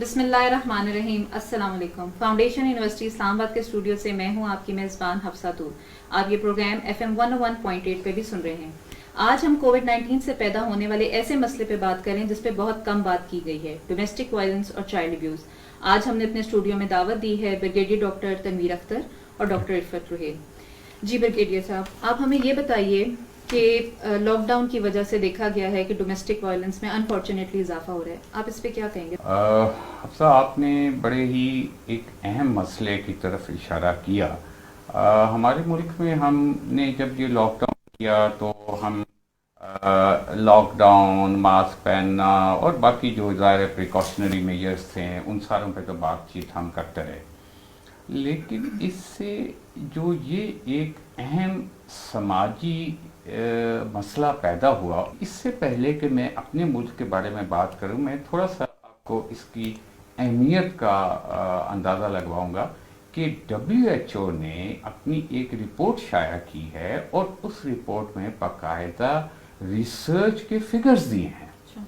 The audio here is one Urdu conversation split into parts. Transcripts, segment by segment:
بسم اللہ الرحمن الرحیم. السلام علیکم. فاؤنڈیشن یونیورسٹی اسلام آباد کے اسٹوڈیو سے میں ہوں آپ کی میزبان حفصہ طور. آپ یہ پروگرام FM 101.8 پہ بھی سن رہے ہیں. آج ہم کووڈ-19 سے پیدا ہونے والے ایسے مسئلے پہ بات کریں جس پہ بہت کم بات کی گئی ہے، ڈومیسٹک وائلنس اور چائلڈ ابیوز. آج ہم نے اپنے اسٹوڈیو میں دعوت دی ہے بریگیڈیئر ڈاکٹر تنویر اختر اور ڈاکٹر عفت روحیل. جی بریگیڈیئر صاحب، آپ ہمیں یہ بتائیے کہ لاک ڈاؤن کی وجہ سے دیکھا گیا ہے کہ ڈومیسٹک وائلنس میں انفارچونیٹلی اضافہ ہو رہا ہے. آپ اس پہ کیا کہیں گے؟ حفصہ، آپ نے بڑے ہی ایک اہم مسئلے کی طرف اشارہ کیا. ہمارے ملک میں ہم نے جب یہ لاک ڈاؤن کیا تو ہم لاک ڈاؤن، ماسک پہننا اور باقی جو ظاہر پریکاشنری میجرز تھے ان ساروں پہ تو بات چیت ہم کرتے رہے، لیکن اس سے جو یہ ایک اہم سماجی مسئلہ پیدا ہوا، اس سے پہلے کہ میں اپنے ملک کے بارے میں بات کروں، میں تھوڑا سا آپ کو اس کی اہمیت کا اندازہ لگواؤں گا کہ WHO نے اپنی ایک رپورٹ شائع کی ہے اور اس رپورٹ میں باقاعدہ ریسرچ کے فگرز دیے ہیں،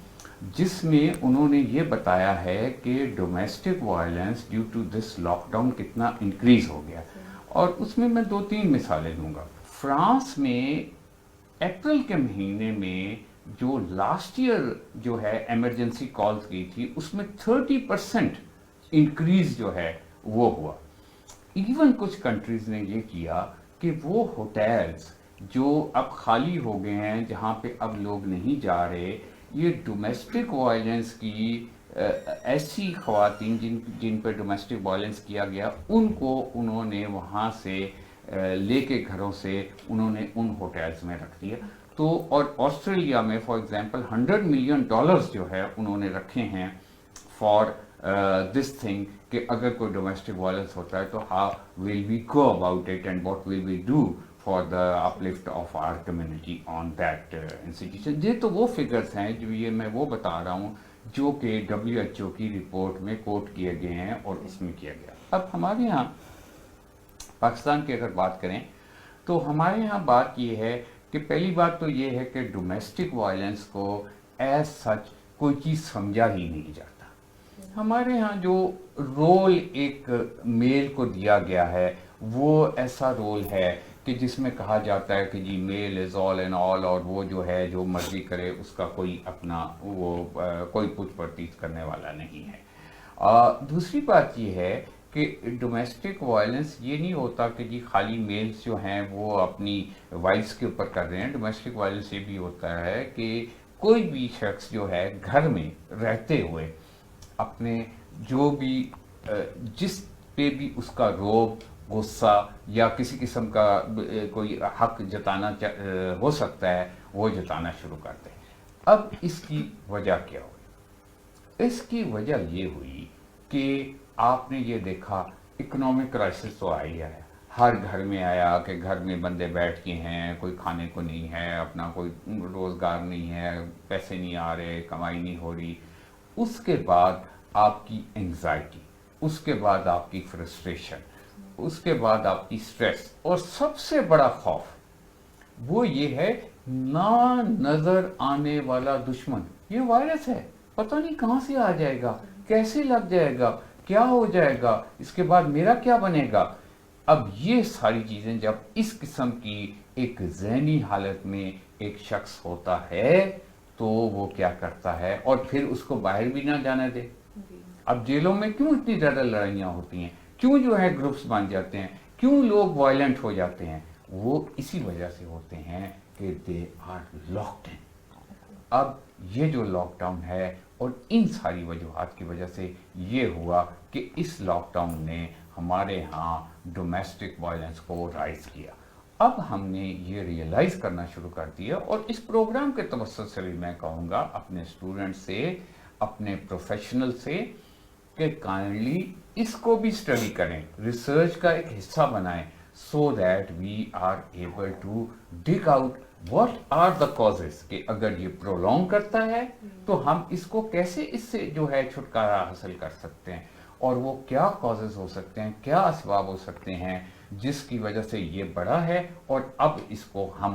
جس میں انہوں نے یہ بتایا ہے کہ domestic violence due to this lock کتنا انکریز ہو گیا. اور اس میں 2-3 مثالیں دوں گا. فرانس میں اپریل کے مہینے میں جو لاسٹ ایئر جو ہے ایمرجنسی کالز کی تھی، اس میں 30% انکریز جو ہے وہ ہوا. ایون کچھ کنٹریز نے یہ کیا کہ وہ ہوٹلز جو اب خالی ہو گئے ہیں، جہاں پہ اب لوگ نہیں جا رہے، یہ ڈومیسٹک وائلنس کی ایسی خواتین جن پہ ڈومیسٹک وائلنس کیا گیا، ان کو انہوں نے وہاں سے لے کے گھروں سے انہوں نے ان ہوٹلز میں رکھ دیا. تو اور آسٹریلیا میں فار ایگزامپل $100 ملین جو ہے انہوں نے رکھے ہیں فار دس تھنگ کہ اگر کوئی ڈومیسٹک وائلنس ہوتا ہے تو how will we go about it and what will we do for the uplift of our community on that institution. یہ تو وہ فگرز ہیں جو یہ میں وہ بتا رہا ہوں جو کہ WHO کی رپورٹ میں کوٹ کیے گئے ہیں اور اس میں کیا گیا. اب ہمارے یہاں پاکستان کی اگر بات کریں تو ہمارے یہاں بات یہ ہے کہ پہلی بات تو یہ ہے کہ ڈومیسٹک وائلنس کو ایز سچ کوئی چیز سمجھا ہی نہیں جاتا. ہمارے ہاں جو رول ایک میل کو دیا گیا ہے وہ ایسا رول ہے کہ جس میں کہا جاتا ہے کہ جی میل از آل اینڈ آل، اور وہ جو ہے جو مرضی کرے اس کا کوئی اپنا وہ کوئی پوچھ پرچھ کرنے والا نہیں ہے. دوسری بات یہ ہے کہ ڈومیسٹک وائلنس یہ نہیں ہوتا کہ جی خالی میلز جو ہیں وہ اپنی وائفز کے اوپر کر رہے ہیں. ڈومیسٹک وائلنس یہ بھی ہوتا ہے کہ کوئی بھی شخص جو ہے گھر میں رہتے ہوئے اپنے جو بھی جس پہ بھی اس کا روب، غصہ یا کسی قسم کا کوئی حق جتانا ہو سکتا ہے وہ جتانا شروع کرتے ہیں. اب اس کی وجہ کیا ہوئی؟ اس کی وجہ یہ ہوئی کہ آپ نے یہ دیکھا اکنامک کرائسس تو آئی ہے، ہر گھر میں آیا کہ گھر میں بندے بیٹھ کے ہیں، کوئی کھانے کو نہیں ہے، اپنا کوئی روزگار نہیں ہے، پیسے نہیں آ رہے، کمائی نہیں ہو رہی. اس کے بعد آپ کی انگزائٹی، اس کے بعد آپ کی فرسٹریشن، اس کے بعد آپ کی سٹریس، اور سب سے بڑا خوف وہ یہ ہے نہ نظر آنے والا دشمن. یہ وائرس ہے، پتہ نہیں کہاں سے آ جائے گا، کیسے لگ جائے گا، کیا ہو جائے گا، اس کے بعد میرا کیا بنے گا. اب یہ ساری چیزیں جب اس قسم کی ایک ذہنی حالت میں ایک شخص ہوتا ہے تو وہ کیا کرتا ہے، اور پھر اس کو باہر بھی نہ جانے دے. اب جیلوں میں کیوں اتنی زیادہ لڑائیاں ہوتی ہیں، کیوں جو ہے گروپس بن جاتے ہیں، کیوں لوگ وائلنٹ ہو جاتے ہیں، وہ اسی وجہ سے ہوتے ہیں کہ دے آر لاکڈ ان. اب یہ جو لاک ڈاؤن ہے اور ان ساری وجوہات کی وجہ سے یہ ہوا کہ اس لاک ڈاؤن نے ہمارے ہاں ڈومیسٹک وائلنس کو رائز کیا. اب ہم نے یہ ریئلائز کرنا شروع کر دیا، اور اس پروگرام کے توسط سے بھی میں کہوں گا اپنے اسٹوڈنٹ سے، اپنے پروفیشنل سے کہ کائنڈلی اس کو بھی اسٹڈی کریں، ریسرچ کا ایک حصہ بنائیں، so that we are able to dig out what are the causes. کہ اگر یہ پرولونگ کرتا ہے تو ہم اس کو کیسے اس سے جو ہے چھٹکارا حاصل کر سکتے ہیں، اور وہ کیا کازز ہو سکتے ہیں، کیا اسباب ہو سکتے ہیں جس کی وجہ سے یہ بڑا ہے اور اب اس کو ہم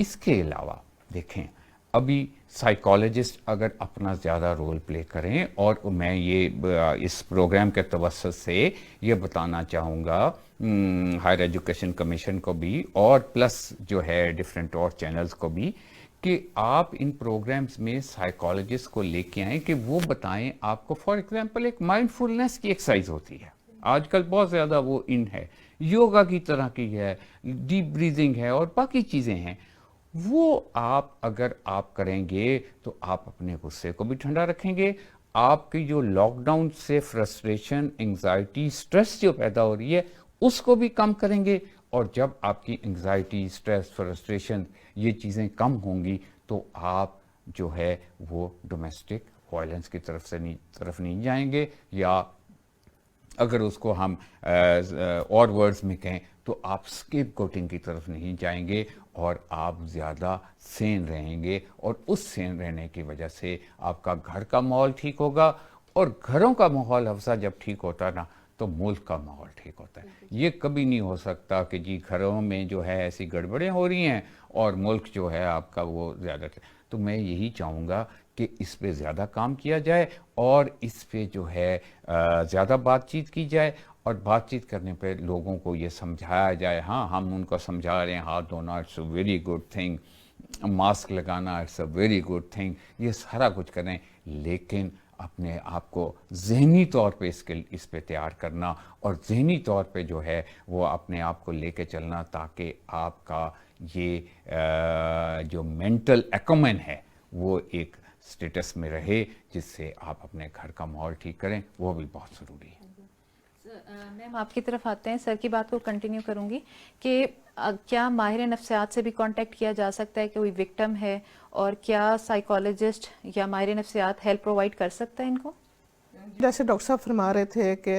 اس کے علاوہ دیکھیں ابھی سائیکالوجسٹ اگر اپنا زیادہ رول پلے کریں، اور میں یہ اس پروگرام کے توسط سے یہ بتانا چاہوں گا ہائر ایجوکیشن کمیشن کو بھی اور پلس جو ہے ڈفرینٹ اور چینلز کو بھی، کہ آپ ان پروگرامز میں سائیکالوجسٹ کو لے کے آئیں کہ وہ بتائیں آپ کو. فار ایگزامپل ایک مائنڈ فلنس کی ایکسرسائز ہوتی ہے آج کل بہت زیادہ، وہ ان ہے یوگا کی طرح کی ہے، ڈیپ بریزنگ ہے اور باقی چیزیں ہیں. وہ اگر آپ کریں گے تو آپ اپنے غصے کو بھی ٹھنڈا رکھیں گے، آپ کی جو لاک ڈاؤن سے فرسٹریشن، انگزائٹی، سٹریس جو پیدا ہو رہی ہے اس کو بھی کم کریں گے. اور جب آپ کی انگزائٹی، سٹریس، فرسٹریشن یہ چیزیں کم ہوں گی تو آپ جو ہے وہ ڈومیسٹک وائلنس کی طرف نہیں جائیں گے، یا اگر اس کو ہم اور ورڈز میں کہیں تو آپ اسکیپ گوٹنگ کی طرف نہیں جائیں گے، اور آپ زیادہ سین رہیں گے. اور اس سین رہنے کی وجہ سے آپ کا گھر کا ماحول ٹھیک ہوگا، اور گھروں کا ماحول حفصہ جب ٹھیک ہوتا ہے نا تو ملک کا ماحول ٹھیک ہوتا ہے. یہ کبھی نہیں ہو سکتا کہ جی گھروں میں جو ہے ایسی گڑبڑیں ہو رہی ہیں اور ملک جو ہے آپ کا وہ زیادہ. تو میں یہی چاہوں گا کہ اس پہ زیادہ کام کیا جائے، اور اس پہ جو ہے زیادہ بات چیت کی جائے، اور بات چیت کرنے پہ لوگوں کو یہ سمجھایا جائے. ہاں ہم ان کو سمجھا رہے ہیں ہاتھ دھونا it's a very good thing, mask لگانا it's a very good thing, یہ سارا کچھ کریں، لیکن اپنے آپ کو ذہنی طور پہ اس پہ تیار کرنا، اور ذہنی طور پہ جو ہے وہ اپنے آپ کو لے کے چلنا، تاکہ آپ کا یہ جو مینٹل ایکومن ہے وہ ایک سٹیٹس میں رہے، جس سے آپ اپنے گھر کا ماحول ٹھیک کریں. وہ بھی بہت ضروری ہے. میم آپ کی طرف آتے ہیں، سر کی بات کو کنٹینیو کروں گی کہ کیا ماہر نفسیات سے بھی کانٹیکٹ کیا جا سکتا ہے کہ کوئی وکٹم ہے، اور کیا سائیکالوجسٹ یا ماہر نفسیات ہیلپ پرووائڈ کر سکتا ہے ان کو؟ جیسے ڈاکٹر صاحب فرما رہے تھے کہ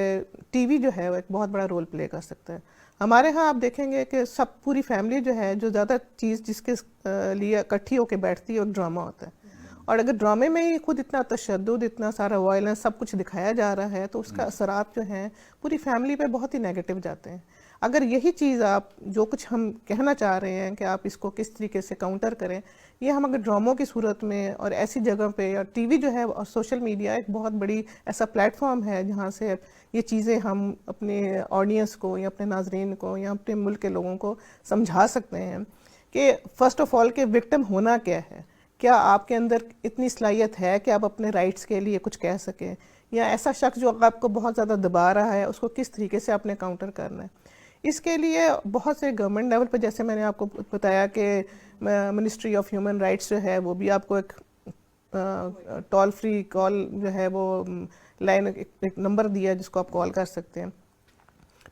ٹی وی جو ہے وہ ایک بہت بڑا رول پلے کر سکتا ہے. ہمارے ہاں آپ دیکھیں گے کہ سب پوری فیملی جو ہے جو زیادہ چیز جس کے لیے اکٹھی ہو کے بیٹھتی ہے وہ ڈرامہ ہوتا ہے. اور اگر ڈرامے میں ہی خود اتنا تشدد، اتنا سارا وائلنس سب کچھ دکھایا جا رہا ہے تو اس کا اثرات جو ہیں پوری فیملی پہ بہت ہی نیگیٹو جاتے ہیں. اگر یہی چیز آپ جو کچھ ہم کہنا چاہ رہے ہیں کہ آپ اس کو کس طریقے سے کاؤنٹر کریں، یہ ہم اگر ڈراموں کی صورت میں اور ایسی جگہ پہ، اور ٹی وی جو ہے اور سوشل میڈیا ایک بہت بڑی ایسا پلیٹ فارم ہے جہاں سے یہ چیزیں ہم اپنے آڈینس کو یا اپنے ناظرین کو یا اپنے ملک کے لوگوں کو سمجھا سکتے ہیں کہ فرسٹ آف آل کہ وکٹم ہونا کیا ہے. کیا آپ کے اندر اتنی صلاحیت ہے کہ آپ اپنے رائٹس کے لیے کچھ کہہ سکیں، یا ایسا شخص جو آپ کو بہت زیادہ دبا رہا ہے اس کو کس طریقے سے آپ نے کاؤنٹر کرنا ہے. اس کے لیے بہت سے گورنمنٹ لیول پہ، جیسے میں نے آپ کو بتایا کہ منسٹری آف ہیومن رائٹس جو ہے وہ بھی آپ کو ایک ٹول فری کال جو ہے وہ لائن، ایک نمبر دیا جس کو آپ کال کر سکتے ہیں.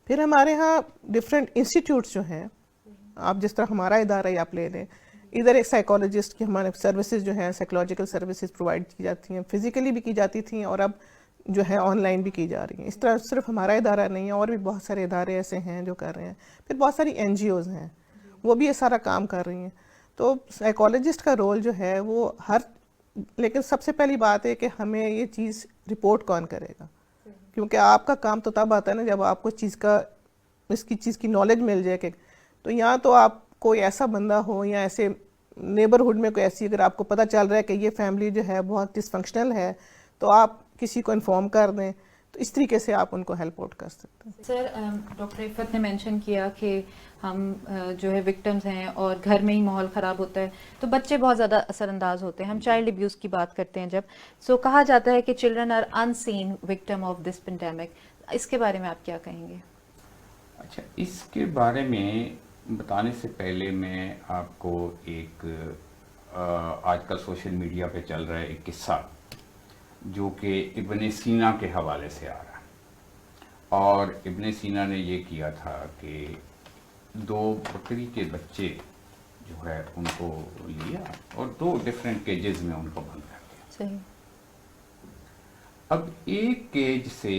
پھر ہمارے ہاں ڈفرینٹ انسٹیٹیوٹس جو ہیں، آپ جس طرح ہمارا ادارہ ہی آپ لے لیں، ادھر ایک سائیکالوجسٹ کی ہمارے سروسز جو ہیں سائیکولوجیکل سروسز پرووائڈ کی جاتی ہیں، فزیکلی بھی کی جاتی تھیں اور اب جو ہے آن لائن بھی کی جا رہی ہیں. اس طرح صرف ہمارا ادارہ نہیں ہے، اور بھی بہت سارے ادارے ایسے ہیں جو کر رہے ہیں. پھر بہت ساری این جی اوز ہیں وہ بھی یہ سارا کام کر رہی ہیں. تو سائیکالوجسٹ کا رول جو ہے وہ لیکن سب سے پہلی بات ہے کہ ہمیں یہ چیز رپورٹ کون کرے گا، کیونکہ آپ کا کام تو تب آتا ہے نا جب آپ کو اس کی چیز کی نالج مل جائے. کہ تو یہاں تو آپ کوئی ایسا بندہ ہو یا ایسے نیبرہڈ میں کوئی ایسی، اگر آپ کو پتہ چل رہا ہے کہ یہ فیملی جو ہے بہت ڈس فنکشنل ہے تو آپ کسی کو انفارم کر دیں. تو اس طریقے سے آپ ان کو ہیلپ آؤٹ کر سکتے ہیں. سر ڈاکٹر عفت نے مینشن کیا کہ ہم جو ہے وکٹمز ہیں اور گھر میں ہی ماحول خراب ہوتا ہے تو بچے بہت زیادہ اثر انداز ہوتے ہیں. ہم چائلڈ ابیوز کی بات کرتے ہیں جب کہا جاتا ہے کہ children are unseen victim of this pandemic. اس کے بارے میں آپ کیا کہیں گے؟ اچھا، اس کے بارے میں بتانے سے پہلے میں آپ کو ایک آج کل سوشل میڈیا پہ چل رہا ہے ایک قصہ جو کہ ابن سینا کے حوالے سے آ رہا ہے. اور ابن سینا نے یہ کیا تھا کہ 2 بکری کے بچے جو ہے ان کو لیا اور 2 ڈفرینٹ کیجز میں ان کو بند کر دیا. صحیح. اب ایک کیج سے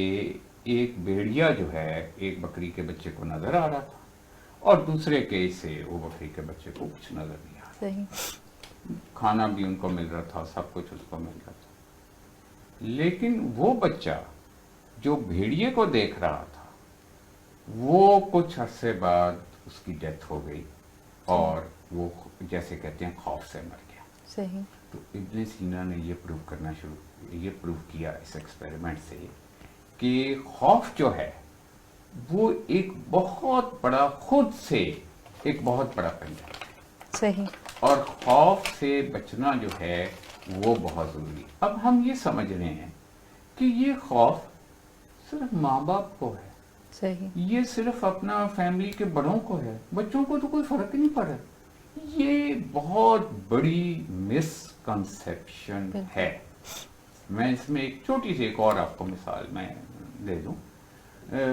ایک بھیڑیا جو ہے ایک بکری کے بچے کو نظر آ رہا تھا، اور دوسرے کیج سے وہ بکری کے بچے کو کچھ نظر نہیں آ رہا. صحیح. کھانا بھی ان کو مل رہا تھا، سب کچھ اس کو مل رہا تھا. لیکن وہ بچہ جو بھیڑیے کو دیکھ رہا تھا وہ کچھ عرصے بعد اس کی ڈیتھ ہو گئی، اور وہ جیسے کہتے ہیں خوف سے مر گیا. صحیح. تو ابن سینا نے یہ پروو کیا اس ایکسپیریمنٹ سے کہ خوف جو ہے وہ ایک بہت بڑا خود سے ایک بہت بڑا پنجہ ہے. صحیح. اور خوف سے بچنا جو ہے وہ بہت ضروری. اب ہم یہ سمجھ رہے ہیں کہ یہ خوف صرف ماں باپ کو ہے, صحیح. یہ صرف اپنا فیملی کے بڑوں کو ہے, بچوں کو تو کوئی فرق ہی نہیں پڑ رہا. یہ بہت بڑی مس کنسیپشن ہے. میں اس میں ایک چھوٹی سی ایک اور آپ کو مثال میں دے دوں.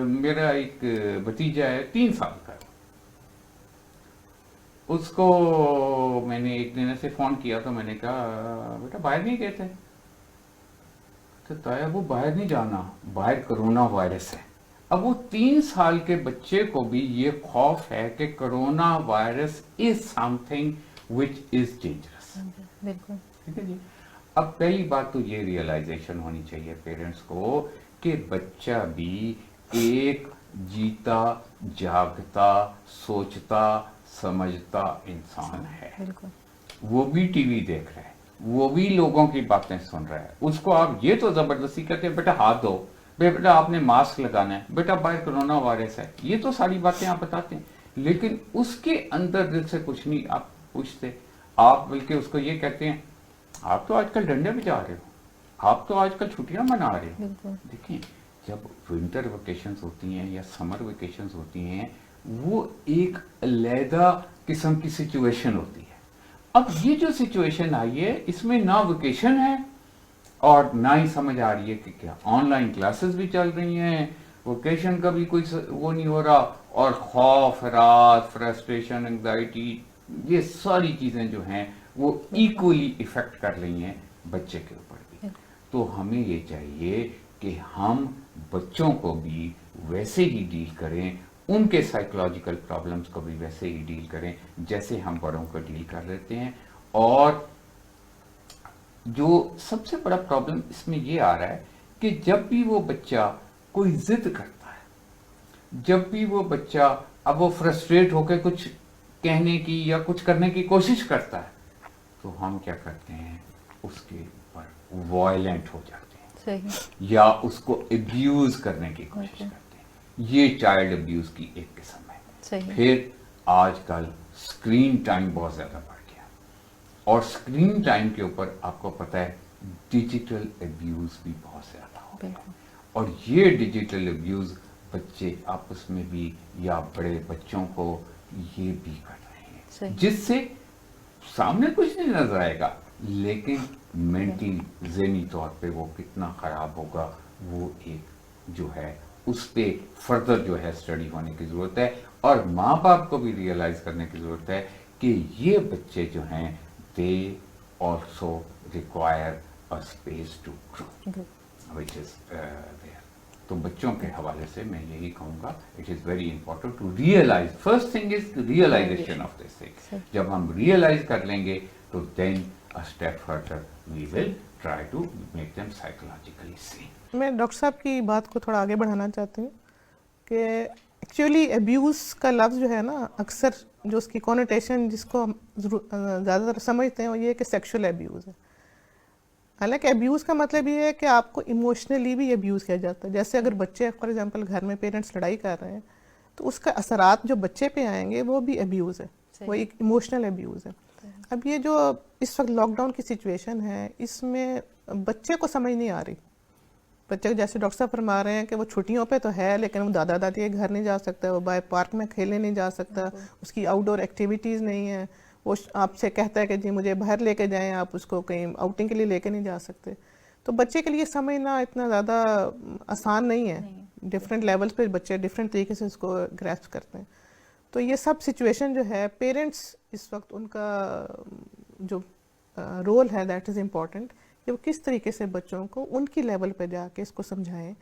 میرا ایک بھتیجا ہے 3 سال کا, اس کو میں نے ایک دن سے فون کیا تو میں نے کہا بیٹا باہر نہیں گئے تھے؟ تو تایا وہ باہر نہیں جانا, باہر کرونا وائرس ہے. اب وہ 3 سال کے بچے کو بھی یہ خوف ہے کہ corona virus is some thing which is dangerous. بالکل. ٹھیک ہے جی. اب پہلی بات تو یہ ریئلائزیشن ہونی چاہیے پیرنٹس کو کہ بچہ بھی ایک جیتا جاگتا سوچتا سمجھتا انسان ہے. وہ بھی ٹی وی دیکھ رہا ہے, وہ بھی لوگوں کی باتیں سن رہا ہے. اس کو آپ یہ تو زبردستی کہتے ہیں بیٹا ہاتھ دھو, بیٹا آپ نے ماسک لگانا ہے, بیٹا باہر کرونا وائرس ہے, یہ تو ساری باتیں آپ بتاتے ہیں, لیکن اس کے اندر دل سے کچھ نہیں آپ پوچھتے. آپ بلکہ اس کو یہ کہتے ہیں آپ تو آج کل ڈنڈے بھی جا رہے ہو, آپ تو آج کل چھٹیاں منا رہے ہو. دیکھیں جب ونٹر ویکیشنز ہوتی ہیں یا سمر ویکیشنز ہوتی ہیں وہ ایک علیحدہ قسم کی سچویشن ہوتی ہے. اب یہ جو سچویشن آئی ہے اس میں نہ ویکیشن ہے اور نہ ہی سمجھ آ رہی ہے کہ کیا آن لائن کلاسز بھی چل رہی ہیں, ویکیشن کا بھی کوئی وہ نہیں ہو رہا, اور خوف, رات, فرسٹریشن, انگزائٹی, یہ ساری چیزیں جو ہیں وہ ایکولی افیکٹ کر رہی ہیں بچے کے اوپر بھی. تو ہمیں یہ چاہیے کہ ہم بچوں کو بھی ویسے ہی ڈیل کریں, ان کے سائیکولوجیکل پرابلمس کو بھی ویسے ہی ڈیل کریں جیسے ہم بڑوں کو ڈیل کر لیتے ہیں. اور جو سب سے بڑا پرابلم اس میں یہ آ رہا ہے کہ جب بھی وہ بچہ کوئی ضد کرتا ہے, جب بھی وہ بچہ اب وہ فرسٹریٹ ہو کے کچھ کہنے کی یا کچھ کرنے کی کوشش کرتا ہے تو ہم کیا کرتے ہیں اس کے اوپر وائلنٹ ہو جاتے ہیں. صحیح. یا اس کو ابیوز کرنے کی کوشش کرتے ہیں. یہ چائلڈ ابیوز کی ایک قسم ہے. صحیح. پھر آج کل اسکرین ٹائم بہت زیادہ بڑھ گیا, اور اسکرین ٹائم کے اوپر آپ کو پتہ ہے ڈیجیٹل ابیوز بھی بہت زیادہ ہو گیا. اور یہ ڈیجیٹل ابیوز بچے آپس میں بھی یا بڑے بچوں کو یہ بھی کر رہے ہیں, جس سے سامنے کچھ نہیں نظر آئے گا لیکن مینٹلی ذہنی طور پہ وہ کتنا خراب ہوگا وہ ایک جو ہے اس پہ فردر جو ہے اسٹڈی ہونے کی ضرورت ہے. اور ماں باپ کو بھی ریئلائز کرنے کی ضرورت ہے کہ یہ بچے جو ہیں they also require a space to grow which is there. تو بچوں کے حوالے سے میں یہی کہوں گا it is very important to realize. First thing is realization of this thing. جب ہم ریئلائز کر لیں گے تو then a step further we will try to make them psychologically sane. میں ڈاکٹر صاحب کی بات کو تھوڑا آگے بڑھانا چاہتی ہوں کہ ایکچولی ابیوز کا لفظ جو ہے نا اکثر جو اس کی کونوٹیشن جس کو ہم زیادہ تر سمجھتے ہیں وہ یہ کہ سیکشول ابیوز ہے. حالانکہ ابیوز کا مطلب یہ ہے کہ آپ کو ایموشنلی بھی ابیوز کیا جاتا ہے. جیسے اگر بچے فار ایگزامپل گھر میں پیرنٹس لڑائی کر رہے ہیں تو اس کا اثرات جو بچے پہ آئیں گے وہ بھی ابیوز ہے, وہ ایک ایموشنل ابیوز ہے. اب یہ جو اس وقت لاک ڈاؤن کی سچویشن ہے اس میں بچے کو سمجھ نہیں آ رہی. بچے جیسے ڈاکٹر صاحب فرما رہے ہیں کہ وہ چھٹیوں پہ تو ہے لیکن وہ دادا دادی کے گھر نہیں جا سکتا, وہ باہر پارک میں کھیلنے نہیں جا سکتا, اس کی آؤٹ ڈور ایکٹیویٹیز نہیں ہیں. وہ آپ سے کہتا ہے کہ جی مجھے باہر لے کے جائیں, آپ اس کو کہیں آؤٹنگ کے لیے لے کے نہیں جا سکتے. تو بچے کے لیے سمجھنا اتنا زیادہ آسان نہیں ہے. ڈفرینٹ لیولز پہ بچے ڈفرینٹ طریقے سے اس کو گریسپ کرتے ہیں. تو یہ سب سچویشن جو ہے پیرنٹس اس وقت ان کا جو رول ہے دیٹ از امپورٹنٹ کہ وہ کس طریقے سے بچوں کو ان کی لیول پہ جا کے اس کو سمجھائیں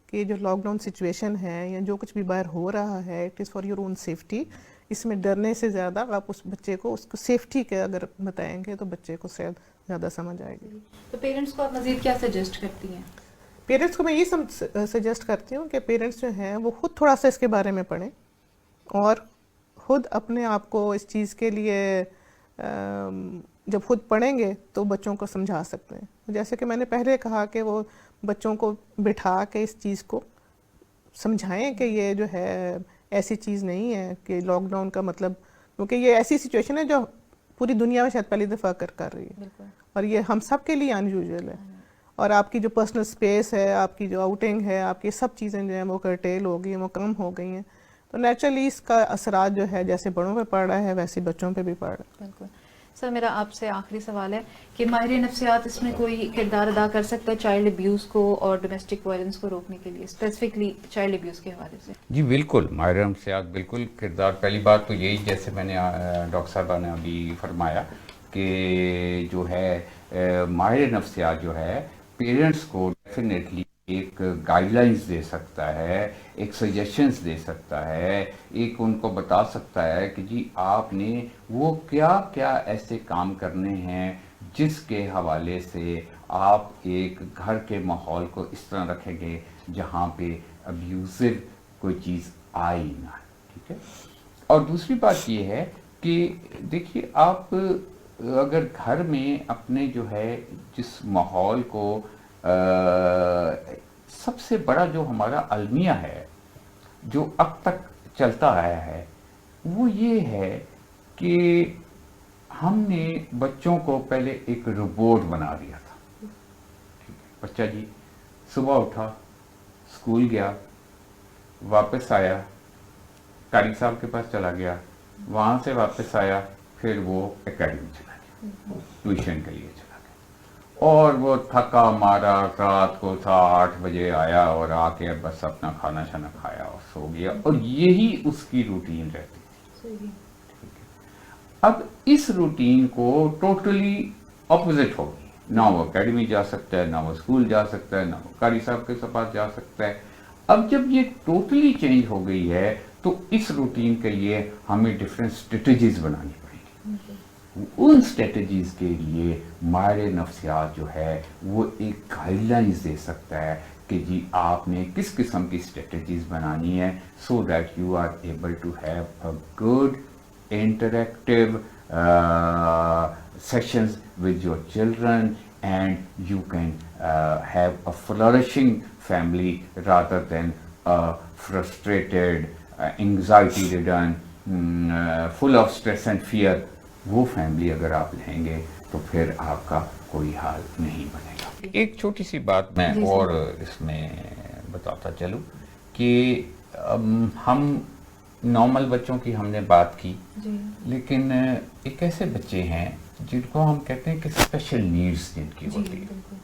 کہ یہ جو لاک ڈاؤن سچویشن ہے یا جو کچھ بھی باہر ہو رہا ہے it is for your own safety. اس میں ڈرنے سے زیادہ آپ اس بچے کو اس کو سیفٹی کے اگر بتائیں گے تو بچے کو شاید زیادہ سمجھ آئے گی. تو پیرنٹس کو آپ مزید کیا سجیسٹ کرتی ہیں؟ پیرنٹس کو میں یہ سجیسٹ کرتی ہوں کہ پیرنٹس جو ہیں وہ خود تھوڑا سا اس کے بارے میں پڑھیں اور خود اپنے آپ کو اس چیز کے لیے جب خود پڑھیں گے تو بچوں کو سمجھا سکتے ہیں. جیسے کہ میں نے پہلے کہا کہ وہ بچوں کو بٹھا کے اس چیز کو سمجھائیں کہ یہ جو ہے ایسی چیز نہیں ہے کہ لاک ڈاؤن کا مطلب، کیونکہ یہ ایسی سچویشن ہے جو پوری دنیا میں شاید پہلی دفعہ کر رہی ہے، اور یہ ہم سب کے لیے ان یوزول ہے. اور آپ کی جو پرسنل اسپیس ہے، آپ کی جو آؤٹنگ ہے، آپ کی سب چیزیں جو ہیں وہ کرٹیل ہو گئی ہیں، وہ کم ہو گئی ہیں. تو نیچرلی اس کا اثرات جو ہے جیسے بڑوں پہ پڑ رہا ہے ویسے بچوں پہ بھی پڑ رہا ہے. بالکل. سر میرا آپ سے آخری سوال ہے کہ ماہر نفسیات اس میں کوئی کردار ادا کر سکتا ہے چائلڈ ابیوز کو اور ڈومیسٹک وائلنس کو روکنے کے لیے، اسپیسیفکلی چائلڈ ابیوز کے حوالے سے؟ جی بالکل، ماہر نفسیات بالکل کردار. پہلی بات تو یہی، جیسے میں نے ڈاکٹر صاحبہ نے ابھی فرمایا کہ جو ہے ماہر نفسیات جو ہے پیرنٹس کو ڈیفینیٹلی ایک گائیڈ لائنز دے سکتا ہے، ایک سجیشنز دے سکتا ہے، ایک ان کو بتا سکتا ہے کہ جی آپ نے وہ کیا کیا ایسے کام کرنے ہیں جس کے حوالے سے آپ ایک گھر کے ماحول کو اس طرح رکھیں گے جہاں پہ ابیوزو کوئی چیز آئی نہ. ٹھیک ہے. اور دوسری بات یہ ہے کہ دیکھیے آپ اگر گھر میں اپنے جو ہے جس ماحول کو سب سے بڑا جو ہمارا المیہ ہے جو اب تک چلتا آیا ہے وہ یہ ہے کہ ہم نے بچوں کو پہلے ایک روبوٹ بنا دیا تھا. بچہ جی صبح اٹھا، اسکول گیا، واپس آیا، قاری صاحب کے پاس چلا گیا، وہاں سے واپس آیا، پھر وہ اکیڈمی چلا گیا، ٹیوشن کے لیے چلا گیا، اور وہ تھکا مارا رات کو 8 بجے آیا اور آ کے بس اپنا کھانا شانا کھایا اور سو گیا، اور یہی اس کی روٹین رہتی تھی. اب اس روٹین کو ٹوٹلی اپوزٹ ہو گئی. نہ وہ اکیڈمی جا سکتا ہے، نہ وہ اسکول جا سکتا ہے، نہ وہ قاری صاحب کے پاس جا سکتا ہے. اب جب یہ ٹوٹلی چینج ہو گئی ہے تو اس روٹین کے لیے ہمیں ڈفرینٹ اسٹریٹجیز بنانی پڑیں گی. ان اسٹریٹجیز کے لیے ماہر نفسیات جو ہے وہ ایک گائیڈ لائنز دے سکتا ہے کہ جی آپ نے کس قسم کی اسٹریٹجیز بنانی ہے so that you are able to have a good interactive sessions with your children, and you can have a flourishing family rather than a frustrated, anxiety ridden, full of stress and fear. وہ فیملی اگر آپ لیں گے تو پھر آپ کا کوئی حال نہیں بنے گا. ایک چھوٹی سی بات میں اور اس میں بتاتا چلوں کہ ہم نارمل بچوں کی ہم نے بات کی، لیکن ایک ایسے بچے ہیں جن کو ہم کہتے ہیں کہ اسپیشل نیڈز جن کی ہوتی ہے،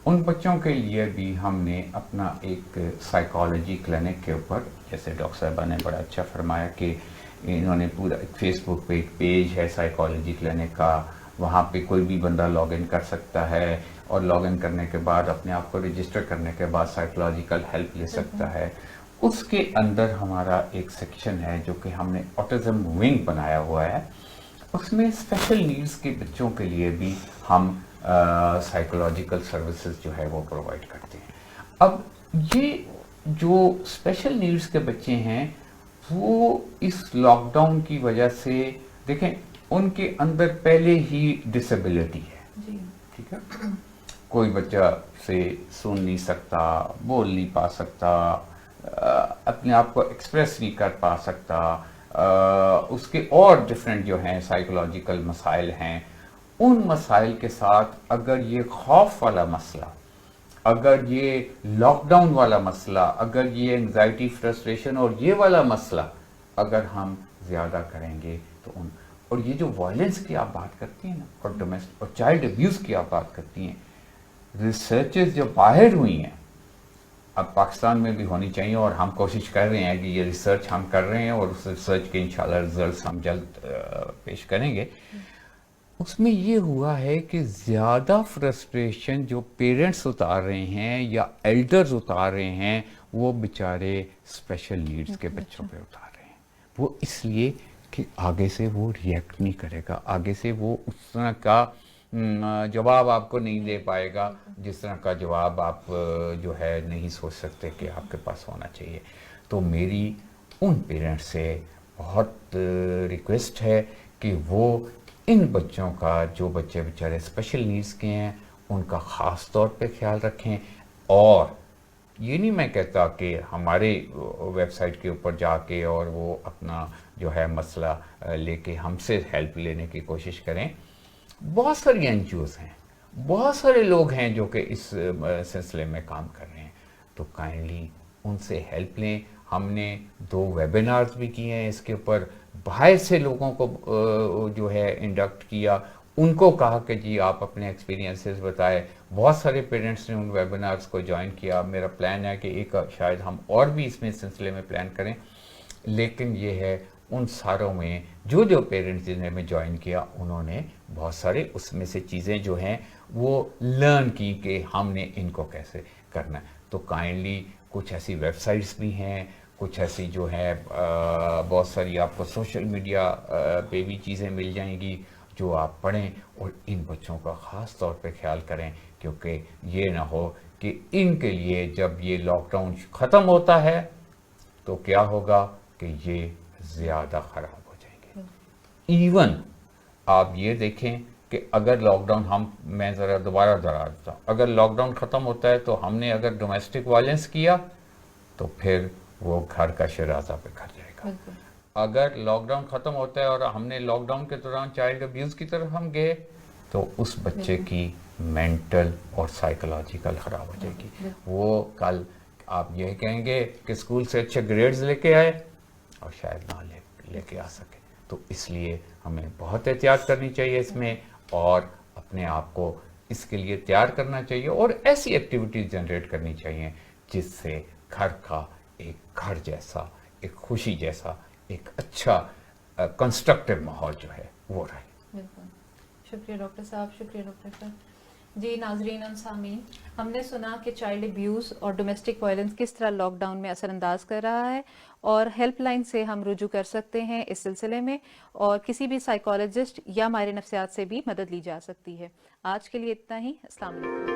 ان بچوں کے لیے بھی ہم نے اپنا ایک سائیکالوجی کلینک کے اوپر، جیسے ڈاکٹر صاحبہ نے بڑا اچھا فرمایا کہ انہوں نے پورا فیس بک پہ ایک پیج ہے سائیکالوجی کلینک کا، وہاں پہ کوئی بھی بندہ لاگ ان کر سکتا ہے، اور لاگ ان کرنے کے بعد اپنے آپ کو رجسٹر کرنے کے بعد سائیکولوجیکل ہیلپ لے سکتا ہے. اس کے اندر ہمارا ایک سیکشن ہے جو کہ ہم نے آٹزم ونگ بنایا ہوا ہے، اس میں اسپیشل نیڈز کے بچوں کے لیے بھی ہم سائیکولوجیکل سروسز جو ہے وہ پرووائڈ کرتے ہیں. اب یہ جو اسپیشل نیڈز کے بچے ہیں وہ اس لاک ڈاؤن کی وجہ سے دیکھیں ان کے اندر پہلے ہی ڈسیبلٹی ہے. ٹھیک ہے، کوئی بچہ سے سن نہیں سکتا، بول نہیں پا سکتا، اپنے آپ کو ایکسپریس نہیں کر پا سکتا، اس کے اور ڈفرینٹ جو ہیں سائیکولوجیکل مسائل ہیں. ان مسائل کے ساتھ اگر یہ خوف والا مسئلہ، اگر یہ لاک ڈاؤن والا مسئلہ، اگر یہ انگزائٹی فرسٹریشن اور یہ والا مسئلہ اگر ہم زیادہ کریں گے تو اور یہ جو وائلنس کی آپ بات کرتی ہیں نا، اور ڈومیسٹک اور چائلڈ ابیوز کی آپ بات کرتی ہیں، ریسرچز جو باہر ہوئی ہیں اب پاکستان میں بھی ہونی چاہیے، اور ہم کوشش کر رہے ہیں کہ یہ ریسرچ ہم کر رہے ہیں اور اس ریسرچ کے انشاءاللہ ریزلٹس ہم جلد پیش کریں گے. اس میں یہ ہوا ہے کہ زیادہ فرسٹریشن جو پیرنٹس اتار رہے ہیں یا ایلڈرز اتار رہے ہیں وہ بیچارے اسپیشل نیڈز کے بچوں پہ اتار رہے ہیں. وہ اس لیے کہ آگے سے وہ ریئیکٹ نہیں کرے گا، آگے سے وہ اس طرح کا جواب آپ کو نہیں دے پائے گا جس طرح کا جواب آپ جو ہے نہیں سوچ سکتے کہ آپ کے پاس ہونا چاہیے. تو میری ان پیرنٹس سے بہت ریکویسٹ ہے کہ وہ ان بچوں کا، جو بچے بیچارے اسپیشل نیڈس کے ہیں، ان کا خاص طور پہ خیال رکھیں. اور یہ نہیں میں کہتا کہ ہمارے ویب سائٹ کے اوپر جا کے اور وہ اپنا جو ہے مسئلہ لے کے ہم سے ہیلپ لینے کی کوشش کریں. بہت ساری این جی اوز ہیں، بہت سارے لوگ ہیں جو کہ اس سلسلے میں کام کر رہے ہیں، تو کائنڈلی ان سے ہیلپ لیں. ہم نے 2 ویبینارز بھی کیے ہیں اس کے اوپر، باہر سے لوگوں کو جو ہے انڈکٹ کیا، ان کو کہا کہ جی آپ اپنے ایکسپیرینسز بتائیں. بہت سارے پیرنٹس نے ان ویبینارز کو جوائن کیا. میرا پلان ہے کہ ایک شاید ہم اور بھی اس میں سلسلے میں پلان کریں. لیکن یہ ہے ان ساروں میں جو پیرنٹس جنہیں میں جوائن کیا، انہوں نے بہت سارے اس میں سے چیزیں جو ہیں وہ لرن کی کہ ہم نے ان کو کیسے کرنا ہے. تو کائنڈلی کچھ ایسی ویب سائٹس بھی ہیں، کچھ ایسی جو ہے بہت ساری آپ کو سوشل میڈیا پہ بھی چیزیں مل جائیں گی جو آپ پڑھیں اور ان بچوں کا خاص طور پہ خیال کریں، کیونکہ یہ نہ ہو کہ ان کے لیے جب یہ لاک ڈاؤن ختم ہوتا ہے تو کیا ہوگا کہ یہ زیادہ خراب ہو جائیں گے. ایون آپ یہ دیکھیں کہ اگر لاک ڈاؤن میں ذرا دوبارہ دیتا ہوں، اگر لاک ڈاؤن ختم ہوتا ہے تو ہم نے اگر ڈومیسٹک وائلنس کیا تو پھر وہ گھر کا شرازہ پہ گھر جائے گا. اگر لاک ڈاؤن ختم ہوتا ہے اور ہم نے لاک ڈاؤن کے دوران چائلڈ ابیوز کی طرف ہم گئے تو اس بچے کی مینٹل اور سائیکولوجیکل خراب ہو جائے گی. وہ کل آپ یہ کہیں گے کہ اسکول سے اچھے گریڈز لے کے آئے اور شاید نہ لے کے آ سکے. تو اس لیے ہمیں بہت احتیاط کرنی چاہیے اس میں، اور اپنے آپ کو اس کے لیے تیار کرنا چاہیے اور ایسی ایکٹیویٹیز جنریٹ کرنی چاہیے جس سے گھر کا ایک گھر جیسا، ایک خوشی جیسا، ایک اچھا کنسٹرکٹیو ماحول جو ہے وہ رہے. بالکل. شکریہ ڈاکٹر صاحب، شکریہ ڈاکٹر صاحب. جی ناظرین اور سامعین، ہم نے سنا کہ چائلڈ ابیوز اور ڈومیسٹک وائلنس کس طرح لاک ڈاؤن میں اثر انداز کر رہا ہے، اور ہیلپ لائن سے ہم رجوع کر سکتے ہیں اس سلسلے میں، اور کسی بھی سائیکالوجسٹ یا ماہر نفسیات سے بھی مدد لی جا سکتی ہے. آج کے لیے اتنا ہی. السلام علیکم.